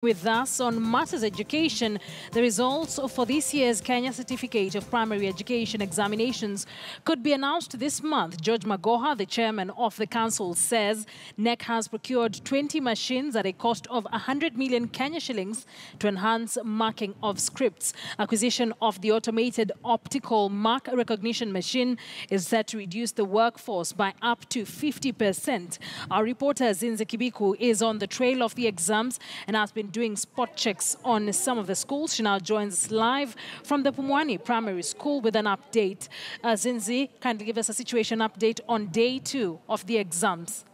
With us on Matters Education, the results for this year's Kenya Certificate of Primary Education examinations could be announced this month. George Magoha, the chairman of the council, says NEC has procured 20 machines at a cost of 100 million Kenya shillings to enhance marking of scripts. Acquisition of the automated optical mark recognition machine is set to reduce the workforce by up to 50%. Our reporter Zinze Kibiku is on the trail of the exams and has been doing spot checks on some of the schools. She now joins us live from the Pumwani Primary School with an update. Zinzi, kindly give us a situation update on day 2 of the exams.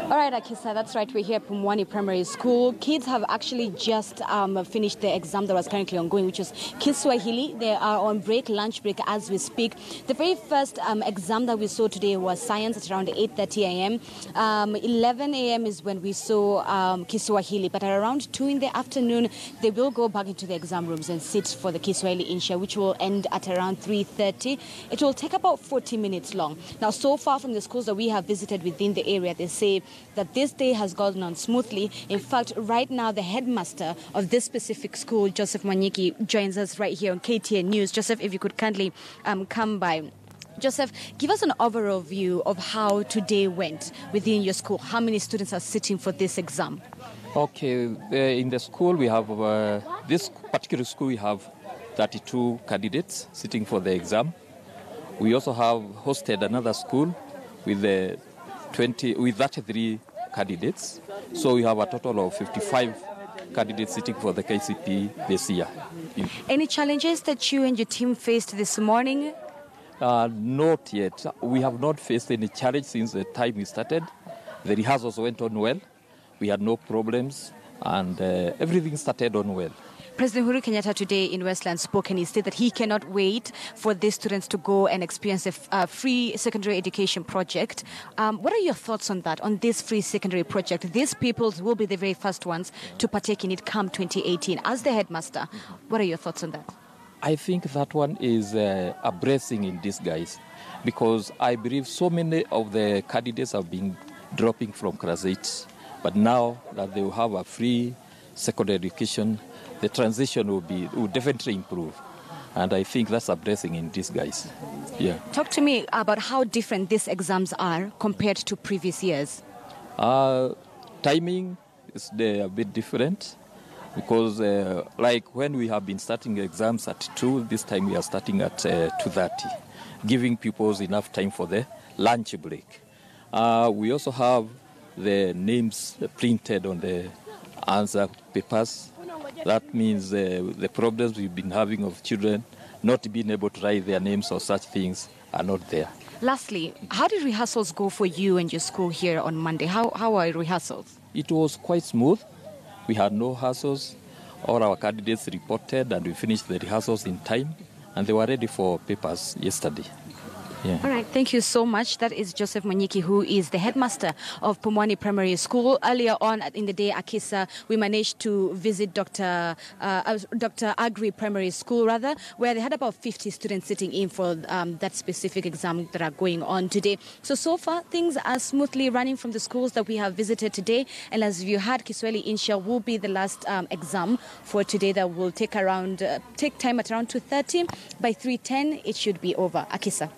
All right, Akisa, that's right. We're here at Pumwani Primary School. Kids have actually just finished the exam that was currently ongoing, which is Kiswahili. They are on break, lunch break as we speak. The very first exam that we saw today was science at around 8:30 a.m. 11 a.m. is when we saw Kiswahili. But at around 2 in the afternoon, they will go back into the exam rooms and sit for the Kiswahili Insha, which will end at around 3:30. It will take about 40 minutes long. Now, so far from the schools that we have visited within the area, they say that this day has gone on smoothly. In fact, right now, the headmaster of this specific school, Joseph Manyiki, joins us right here on KTN News. Joseph, if you could kindly come by. Joseph, give us an overall view of how today went within your school. How many students are sitting for this exam? Okay, in the school we have, this particular school we have 32 candidates sitting for the exam. We also have hosted another school with 33 candidates. So we have a total of 55 candidates sitting for the KCP this year. Any challenges that you and your team faced this morning? Not yet. We have not faced any challenge since the time we started. The rehearsals went on well. We had no problems and everything started on well. President Uhuru Kenyatta today in Westland spoke and he said that he cannot wait for these students to go and experience a free secondary education project. What are your thoughts on that, on this free secondary project? These pupils will be the very first ones to partake in it come 2018. As the headmaster, what are your thoughts on that? I think that one is a blessing in disguise because I believe so many of the candidates have been dropping from class 8. But now that they will have a free secondary education, the transition will definitely improve. And I think that's a blessing in disguise. Yeah. Talk to me about how different these exams are compared to previous years. Timing is a bit different because like when we have been starting exams at 2, this time we are starting at 2:30, giving pupils enough time for the lunch break. We also have the names printed on the answer papers. That means the problems we've been having of children not being able to write their names or such things are not there. Lastly, how did rehearsals go for you and your school here on Monday? How are rehearsals? It was quite smooth. We had no hassles. All our candidates reported and we finished the rehearsals in time and they were ready for papers yesterday. Yeah. All right, thank you so much. That is Joseph Manyiki, who is the headmaster of Pumwani Primary School. Earlier on in the day, Akisa, we managed to visit Dr. Agri Primary School, where they had about 50 students sitting in for that specific exam that are going on today. So far, things are smoothly running from the schools that we have visited today. And as you heard, Kiswahili Insha will be the last exam for today that will take time at around 2:30. By 3:10, it should be over. Akisa.